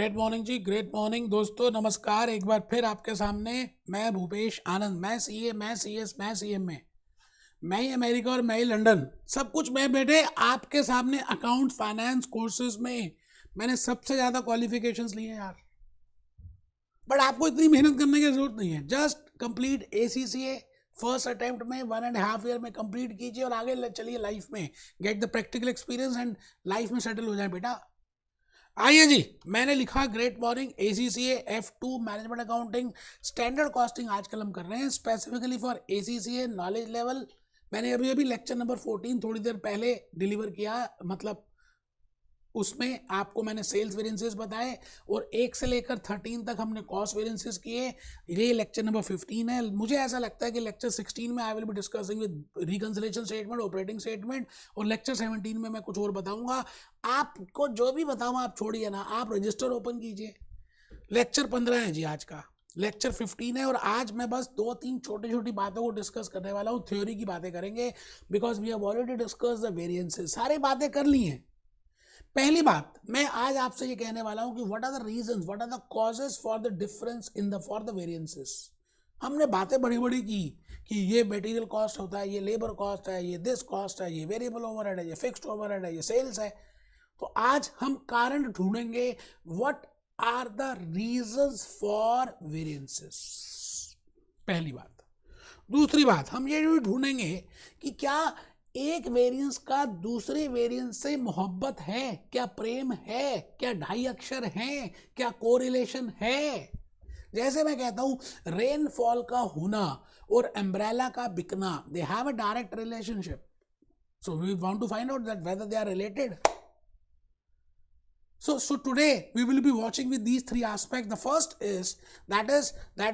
Great morning जी, great morning दोस्तों, नमस्कार। एक बार फिर आपके सामने मैं भूपेश आनंद, मैं सीए, मैं सीएस, मैं सीएम में, मैं ही अमेरिका और मैं ही लंदन, सब कुछ मैं बेटे आपके सामने अकाउंट फाइनेंस कोर्सेज में मैंने सबसे ज़्यादा क्वालिफिकेशंस लिए यार। बट आपको इतनी मेहनत करने की जरूरत नहीं है। Just complete ACCA first attempt में 1.5 ईयर में कंप्लीट कीजिए और आगे चलिए लाइफ में, get the practical experience and life में सेटल हो जाए बेटा। आइए जी, मैंने लिखा great morning ACCA F2 management accounting standard costing आजकल हम कर रहे हैं specifically for ACCA knowledge level. मैंने अभी अभी लेक्चर नंबर 14 थोड़ी देर पहले डिलीवर किया, मतलब उसमें आपको मैंने सेल्स वेरिएंसेस बताए और 1 से लेकर 13 तक हमने कॉस्ट वेरिएंसेस किए। ये लेक्चर नंबर 15 है। मुझे ऐसा लगता है कि लेक्चर 16 में I will be discussing with reconciliation statement, operating statement, और लेक्चर 17 में मैं कुछ और बताऊंगा। आपको जो भी बताऊँ आप छोड़िए ना, आप रजिस्टर ओपन कीजिए। लेक्चर 15 है जी आज का, लेक्चर 15 है और आज मैं बस 2-3 छोटी छोटी बातों को डिस्कस करने वाला हूँ। थ्योरी की बातें करेंगे because we have already discuss the variances, सारी बातें कर ली हैं। पहली बात मैं आज आपसे ये कहने वाला हूं कि what are the reasons, what are the causes for the difference in the for the variances. हमने बातें बड़ी बड़ी की कि ये मटेरियल कॉस्ट होता है, ये लेबर कॉस्ट है, ये दिस कॉस्ट है, ये वेरिएबल ओवरहेड है, ये फिक्स्ड ओवरहेड है, ये सेल्स है। तो आज हम कारण ढूंढेंगे what are the reasons for variances, पहली बात। दूसरी बात हम ये भी ढूंढेंगे कि क्या एक वेरिएंस का दूसरे वेरिएंस से मोहब्बत है, क्या प्रेम है, क्या ढाई अक्षर हैं, क्या कोरिलेशन है। जैसे मैं कहता हूं रेनफॉल का होना और अम्ब्रेला का बिकना, they have a direct relationship, so we want to find out that whether they are related. So today we will be watching with these three aspects. The first is that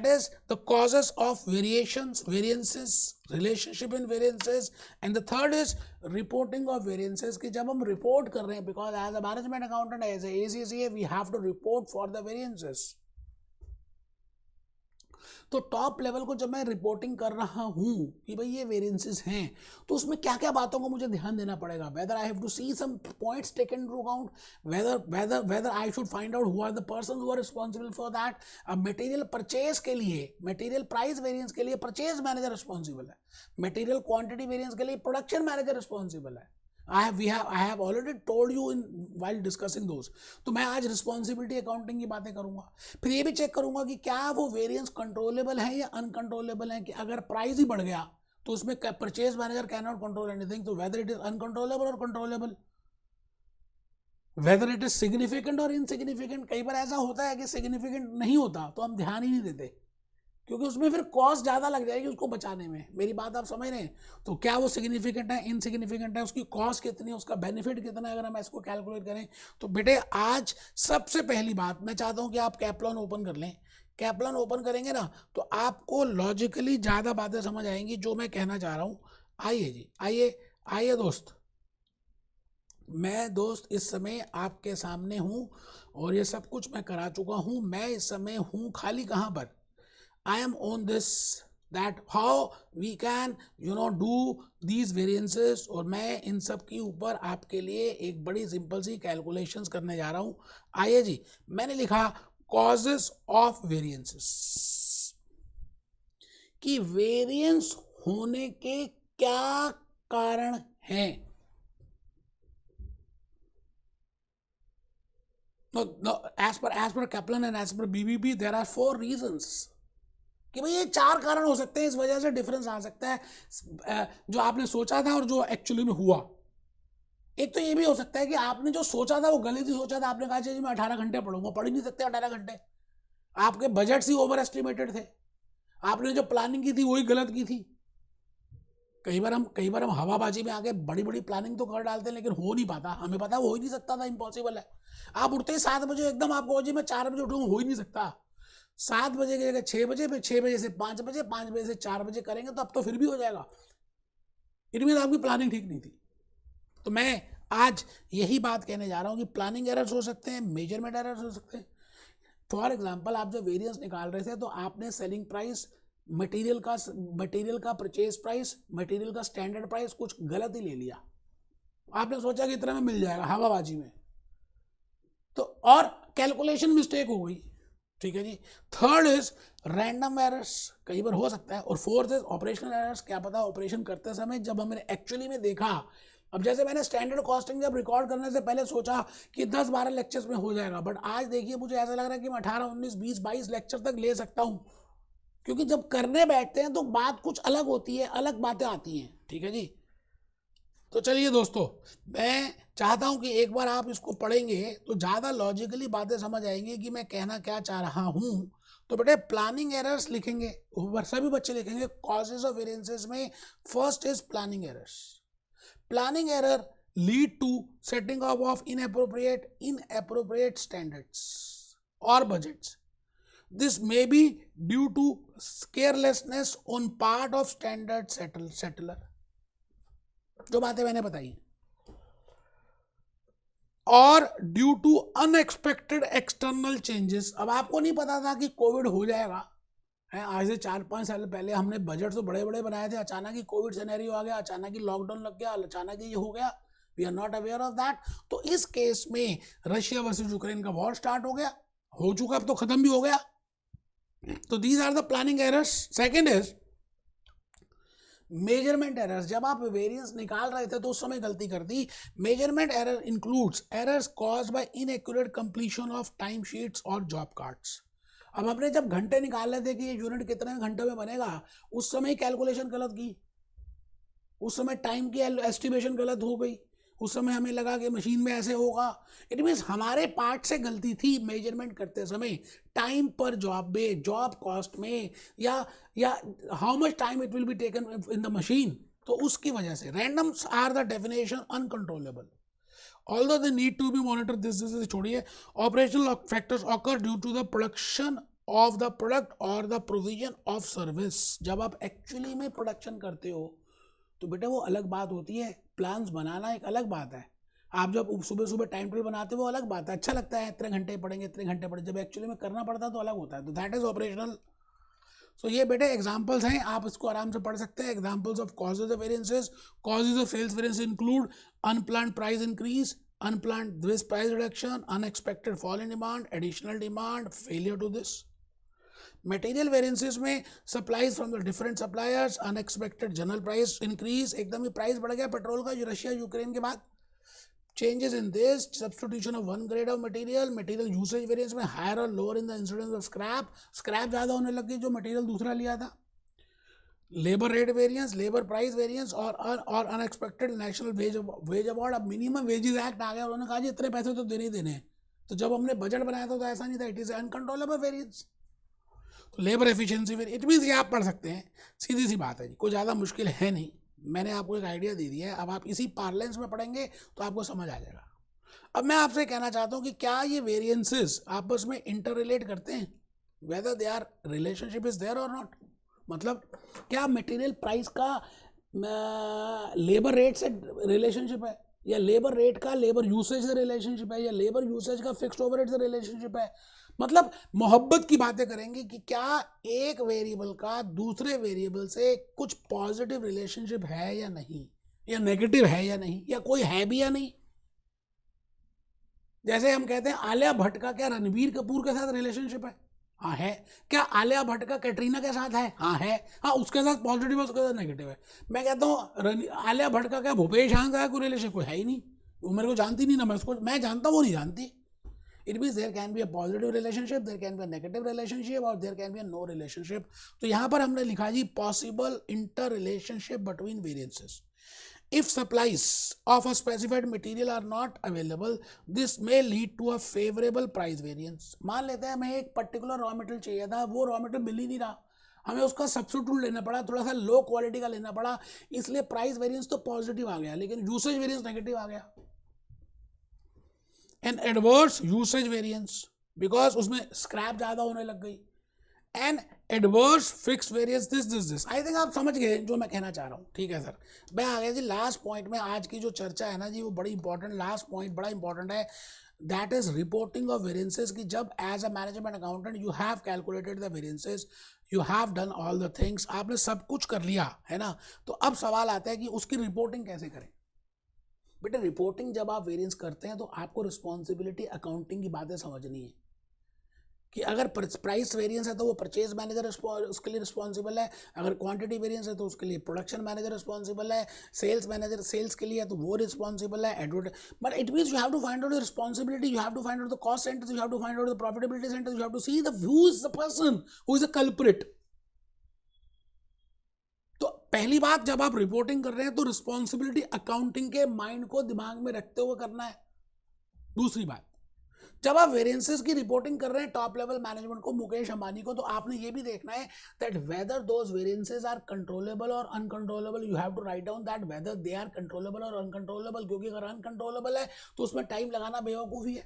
is the causes of variances, relationship in variances, and the third is reporting of variances. कि जब हम report कर रहे हैं, because as a management accountant, as a ACCA, we have to report for the variances. तो top level को जब मैं रिपोर्टिंग कर रहा हूं कि भाई ये वेरिएंसेस हैं, तो उसमें क्या क्या बातों को मुझे ध्यान देना पड़ेगा। Whether I have to see some points taken into account, whether I should find out who are the person who are responsible for that. Material purchase के लिए, मटेरियल प्राइस वेरिएंस के लिए परचेज मैनेजर रिस्पॉन्सिबल है, material quantity variance के लिए production manager responsible है। I have already told you in while discussing those. तो मैं आज रिस्पॉन्सिबिलिटी अकाउंटिंग की बातें करूंगा। फिर ये भी चेक करूंगा कि क्या वो वेरिएंस कंट्रोलेबल है या अनकंट्रोलेबल है। कि अगर प्राइस ही बढ़ गया तो उसमें purchase manager can not control anything, तो वेदर इट इज अनकंट्रोलेबल और controllable, weather it is significant और इनसिग्निफिकेंट। कई बार ऐसा होता है कि सिग्निफिकेंट नहीं होता तो हम ध्यान ही नहीं देते क्योंकि उसमें फिर कॉस्ट ज़्यादा लग जाएगी उसको बचाने में। मेरी बात आप समझ रहे हैं। तो क्या वो सिग्निफिकेंट है, इनसिग्निफिकेंट है, उसकी कॉस्ट कितनी है, उसका बेनिफिट कितना है, अगर हम इसको कैलकुलेट करें तो बेटे आज सबसे पहली बात मैं चाहता हूं कि आप कैप्लॉन ओपन कर लें। कैप्लॉन ओपन करेंगे ना तो आपको लॉजिकली ज़्यादा बातें समझ आएंगी जो मैं कहना चाह रहा हूँ। आइए जी, आइए आइए दोस्त, मैं दोस्त इस समय आपके सामने हूँ और ये सब कुछ मैं करा चुका हूँ। मैं इस समय हूँ खाली कहाँ पर, I am on this that how we can do these variances, और मैं इन सब के ऊपर आपके लिए एक बड़ी सिंपल सी कैलकुलेशंस करने जा रहा हूं। आइए जी, मैंने लिखा causes of variances कि वेरिएंस होने के क्या कारण हैं। No, as per Kaplan and as per BBB there are 4 reasons कि भाई ये 4 कारण हो सकते हैं, इस वजह से डिफरेंस आ सकता है जो आपने सोचा था और जो एक्चुअली में हुआ। एक तो ये भी हो सकता है कि आपने जो सोचा था वो गलत ही सोचा था। आपने कहा जी मैं 18 घंटे पढ़ूंगा, पढ़ ही नहीं सकते 18 घंटे। आपके बजट ही ओवर एस्टिमेटेड थे, आपने जो प्लानिंग की थी वही गलत की थी। कई बार हम हवाबाजी में आके बड़ी बड़ी प्लानिंग तो कर डालते हैं लेकिन हो नहीं पाता। हमें पता हो ही नहीं सकता था, इम्पॉसिबल है। आप उठते ही 7 बजे एकदम आपको जी मैं 4 बजे उठूंगा, हो ही नहीं सकता। 7 बजे की जगह 6 बजे, फिर 6 बजे से 5 बजे, 5 बजे से 4 बजे करेंगे तो अब तो फिर भी हो जाएगा। इट मीन आपकी प्लानिंग ठीक नहीं थी। तो मैं आज यही बात कहने जा रहा हूँ कि प्लानिंग एरर्स हो सकते हैं, मेजरमेंट एरर्स हो सकते हैं। फॉर एग्जाम्पल आप जो वेरिएंस निकाल रहे थे तो आपने सेलिंग प्राइस, मटेरियल का परचेज प्राइस, मटेरियल का स्टैंडर्ड प्राइस कुछ गलत ही ले लिया। आपने सोचा कि इतना में मिल जाएगा हवाबाजी में, तो और कैलकुलेशन मिस्टेक हो गई, ठीक है जी। थर्ड इज रैंडम एरर्स, कई बार हो सकता है। और फोर्थ इज ऑपरेशनल एरर्स, क्या पता ऑपरेशन करते समय जब हमने एक्चुअली में देखा, अब जैसे मैंने स्टैंडर्ड कॉस्टिंग जब रिकॉर्ड करने से पहले सोचा कि 10-12 लेक्चर्स में हो जाएगा, बट आज देखिए मुझे ऐसा लग रहा है कि मैं 18, 19, 20, 22 लेक्चर तक ले सकता हूँ, क्योंकि जब करने बैठते हैं तो बात कुछ अलग होती है, अलग बातें आती हैं, ठीक है जी। तो चलिए दोस्तों, मैं चाहता हूं कि एक बार आप इसको पढ़ेंगे तो ज़्यादा लॉजिकली बातें समझ आएंगी कि मैं कहना क्या चाह रहा हूं। तो बेटे प्लानिंग एरर्स लिखेंगे, सभी बच्चे लिखेंगे कॉजेज ऑफ वेरिएंसेस में। First is planning errors. Planning error lead to setting of inappropriate standards और budgets. This may be due to carelessness on part of standard settler, जो बातें मैंने बताई, और due to unexpected external changes. अब आपको नहीं पता था कि कोविड हो जाएगा है, आज से 4-5 साल पहले हमने बजट तो बड़े बड़े बनाए थे, अचानक ही कोविड सिनेरियो आ गया, अचानक ही लॉकडाउन लग गया, अचानक ही ये हो गया, we are not aware of that. तो इस केस में रशिया वर्सेस यूक्रेन का वॉर स्टार्ट हो गया, हो चुका, अब तो खत्म भी हो गया। तो these are the planning errors. Second is measurement errors. जब आप वेरिएंस निकाल रहे थे तो उस समय गलती कर दी। Measurement error includes errors caused by inaccurate completion of time sheets और जॉब कार्ड्स। अब हमने जब घंटे निकाल रहे थे कि ये यूनिट कितने घंटे में बनेगा, उस समय कैलकुलेशन गलत की, उस समय टाइम की एस्टिमेशन गलत हो गई, उस समय हमें लगा कि मशीन में ऐसे होगा। इट मीन्स हमारे पार्ट से गलती थी मेजरमेंट करते समय, टाइम पर जॉब में, जॉब कॉस्ट में, या how much time it will be taken in the machine. तो उसकी वजह से randoms are the definition uncontrollable, although they need to be monitor. This छोड़िए, operational factors occur due to the production of the product और the provision of service. जब आप actually में production करते हो तो बेटा वो अलग बात होती है, प्लान्स बनाना एक अलग बात है। आप जब सुबह सुबह टाइम टेबल बनाते हो वो अलग बात है, अच्छा लगता है इतने घंटे पढ़ेंगे इतने घंटे पढ़ेंगे, जब एक्चुअली में करना पड़ता है तो अलग होता है। तो दैट इज ऑपरेशनल। सो ये बेटे एग्जांपल्स हैं, आप इसको आराम से पढ़ सकते हैं। Examples of causes of variances. Causes of sales variance include unplanned price increase, unplanned price reduction, unexpected fall in demand, additional demand, failure to this. Material variances में supplies from the different suppliers, unexpected general price increase, एकदम ही price बढ़ गया petrol का Russia Ukraine के बाद। Changes in this, substitution of one grade of material. Material usage variance में higher और lower in the incidence of scrap, scrap ज़्यादा होने लग गई जो मटेरियल दूसरा लिया था। Labour rate variance, labour price variance, और अनएक्सपेक्टेड नेशनल वेज अवार्ड। अब मिनिमम वेजेस एक्ट आ गया, उन्होंने कहा जी इतने पैसे तो देने ही देने हैं। तो जब हमने बजट बनाया था तो ऐसा नहीं था, it is uncontrollable variance. Labour efficiency variance, it means ये आप पढ़ सकते हैं, सीधी सी बात है जी, कोई ज़्यादा मुश्किल है नहीं। मैंने आपको एक आइडिया दे दिया है, अब आप इसी पार्लेंस में पढ़ेंगे तो आपको समझ आ जाएगा। अब मैं आपसे कहना चाहता हूँ कि क्या ये वेरिएंसेस आपस में इंटर रिलेट करते हैं, whether they are relationship is there और नॉट। मतलब क्या मटेरियल प्राइस का लेबर रेट से रिलेशनशिप है, या लेबर रेट का लेबर यूसेज से रिलेशनशिप है, या लेबर यूसेज का फिक्स्ड ओवरहेड से रिलेशनशिप है। मतलब मोहब्बत की बातें करेंगे कि क्या एक वेरिएबल का दूसरे वेरिएबल से कुछ पॉजिटिव रिलेशनशिप है या नहीं, या नेगेटिव है या नहीं, या कोई है भी या नहीं। जैसे हम कहते हैं आलिया भट्ट का क्या रणबीर कपूर के साथ रिलेशनशिप है, हाँ है। क्या आलिया भट्ट का कैटरीना के साथ है, हाँ है। हाँ उसके साथ पॉजिटिव है, उसके साथ नेगेटिव है। मैं कहता हूँ आलिया भट्ट का क्या भूपेश आनंद का कोई रिलेशन, कोई है ही नहीं, वो मेरे को जानती नहीं ना, मैं जानता हूँ वो नहीं जानती। It means there can be a positive relationship, there can be a negative relationship, और there can be a no relationship. तो यहाँ पर हमने लिखा जी possible interrelationship between variances. If supplies of a specified material are not available, this may lead to a favorable price variance. मान लेते हैं हमें एक पर्टिकुलर रॉ मटेरियल चाहिए था, वो रॉ मटेरियल मिल ही नहीं रहा, हमें उसका सब्स्टिट्यूट लेना पड़ा, थोड़ा सा लो क्वालिटी का लेना पड़ा, इसलिए प्राइस वेरिएंस तो पॉजिटिव आ गया लेकिन यूसेज वेरिएंस नेगेटिव आ गया। An adverse usage variance because उसमें स्क्रैप ज़्यादा होने लग गई। An adverse fix variance this. I think आप समझ गए जो मैं कहना चाह रहा हूँ, ठीक है सर। मैं आ गया जी लास्ट पॉइंट में। आज की जो चर्चा है ना जी वो बड़ी इंपॉर्टेंट, लास्ट पॉइंट बड़ा इंपॉर्टेंट है, that is reporting of variances. की जब as a management accountant you have calculated the variances, you have done all the things, आपने सब कुछ कर लिया है ना, तो अब सवाल आता है कि उसकी रिपोर्टिंग कैसे करें। बेटे रिपोर्टिंग जब आप वेरिएंस करते हैं तो आपको रिस्पॉन्सिबिलिटी अकाउंटिंग की बातें समझनी है कि अगर प्राइस वेरिएंस है तो वो परचेज मैनेजर उसके लिए रिस्पॉन्सिबल है, अगर क्वांटिटी वेरिएंस है तो उसके लिए प्रोडक्शन मैनेजर रिस्पॉन्सिबल है, सेल्स मैनेजर सेल्स के लिए है तो वो रिस्पॉन्सिबल है, but it means you have to find out the responsibility, you have to find out the cost centre, you have to find out the profitability centre, you have to see the who is the person who is the culprit. तो पहली बात, जब आप reporting कर रहे हैं तो responsibility accounting के माइंड को दिमाग में रखते हुए करना है। दूसरी बात, जब आप वेरिएंसेस की रिपोर्टिंग कर रहे हैं टॉप लेवल मैनेजमेंट को, मुकेश अंबानी को, तो आपने ये भी देखना है that whether those variances are controllable और uncontrollable. You have to write down that whether they are controllable और अनकंट्रोलेबल, क्योंकि अगर अनकंट्रोलेबल है तो उसमें टाइम लगाना बेवकूफ़ी है,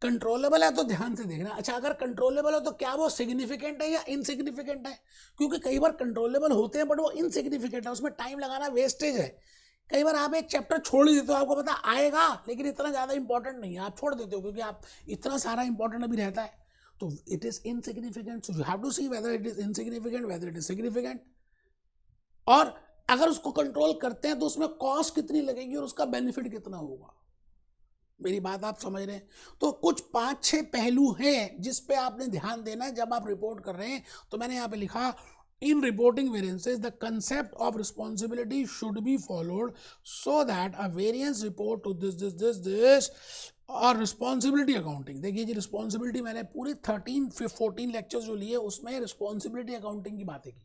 कंट्रोलेबल है तो ध्यान से देखना। अच्छा, अगर कंट्रोलेबल है तो क्या वो सिग्निफिकेंट है या इनसिग्निफिकेंट है, क्योंकि कई बार कंट्रोलेबल होते हैं बट वो इनसिग्निफिकेंट है, उसमें टाइम लगाना वेस्टेज है। कई बार आप एक चैप्टर छोड़ ही देते हो, आपको पता आएगा लेकिन इतना ज़्यादा इंपॉर्टेंट नहीं है, आप छोड़ देते हो क्योंकि आप इतना सारा इंपॉर्टेंट अभी रहता है, तो it is insignificant. So you have to see whether it is insignificant, whether it is significant. और अगर उसको कंट्रोल करते हैं तो उसमें कॉस्ट कितनी लगेगी और उसका बेनिफिट कितना होगा। मेरी बात आप समझ रहे हैं? तो कुछ 5-6 पहलू हैं जिस पे आपने ध्यान देना है जब आप रिपोर्ट कर रहे हैं। तो मैंने यहाँ पे लिखा, in reporting variances the concept of responsibility should be followed so that a variance report to this और रिस्पॉन्सिबिलिटी अकाउंटिंग। देखिए जी, रिस्पॉन्सिबिलिटी मैंने पूरे 13-14 लेक्चर्स जो लिए उसमें रिस्पॉन्सिबिलिटी अकाउंटिंग की बातें की।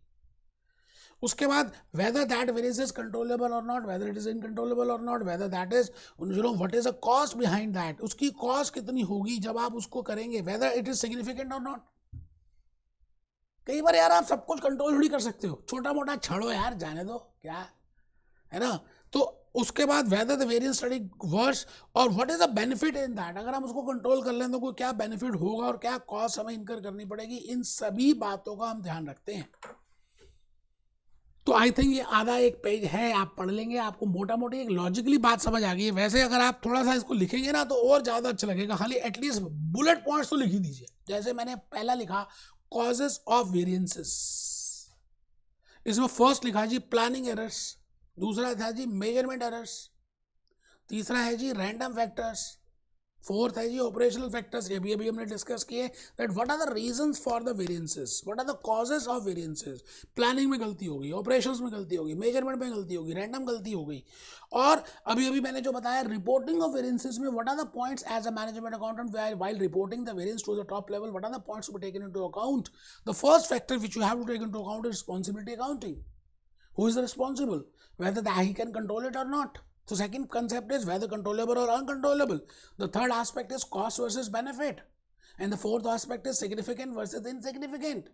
उसके बाद whether that variance is controllable और नॉट, वेदर इट इज इनकंट्रोलेबल और not, whether that is what is a cost behind that, उसकी कॉस्ट कितनी होगी जब आप उसको करेंगे, वेदर इट इज सिग्निफिकेंट और नॉट। कई बार यार आप सब कुछ कंट्रोल नहीं कर सकते हो, छोटा मोटा छड़ो यार, जाने दो, क्या है ना। तो उसके बाद whether the variance study worse और what is the benefit in that, अगर हम उसको कंट्रोल कर लें तो कोई क्या बेनिफिट होगा और क्या कॉस्ट हमें इनकर करनी पड़ेगी, इन सभी बातों का हम ध्यान रखते हैं। तो आई थिंक ये आधा एक पेज है, आप पढ़ लेंगे, आपको मोटा मोटी एक लॉजिकली बात समझ आ गई है। वैसे अगर आप थोड़ा सा इसको लिखेंगे ना तो और ज़्यादा अच्छा लगेगा, खाली एटलीस्ट बुलेट पॉइंट्स तो लिख ही दीजिए। जैसे मैंने पहला लिखा कॉजेस ऑफ वेरिएंसेस, इसमें फर्स्ट लिखा जी प्लानिंग एरर्स, दूसरा था जी मेजरमेंट एरर्स, तीसरा है जी रैंडम फैक्टर्स, फोर्थ है जी ऑपरेशनल फैक्टर्स, ये भी अभी हमने डिस्कस किए that what are the reasons for the variances, what are the causes of variances. Planning में गलती होगी, ऑपरेशंस में गलती होगी, मेजरमेंट में गलती होगी, रैंडम गलती हो गई, और अभी अभी मैंने जो बताया रिपोर्टिंग ऑफ वेरिएंसेस में what are the points as a management accountant while reporting the variance to the top level, what are the points to be taken into account. The first factor which you have to take into account is responsibility accounting, who is responsible, whether he can control it or not. So second concept is whether controllable or uncontrollable. The third aspect is cost versus benefit, and the fourth aspect is significant versus insignificant.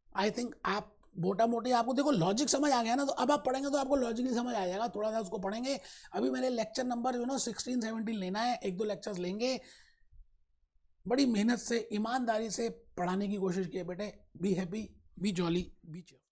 I think आप मोटा मोटी आपको देखो logic समझ आ गया ना, तो अब आप पढ़ेंगे तो आपको लॉजिकली समझ आ जाएगा, थोड़ा सा उसको पढ़ेंगे। अभी मैंने लेक्चर नंबर 16-17 लेना है, 1-2 लेक्चर्स लेंगे, बड़ी मेहनत से ईमानदारी से पढ़ाने की कोशिश की है बेटे। Be happy, be jolly, be chair.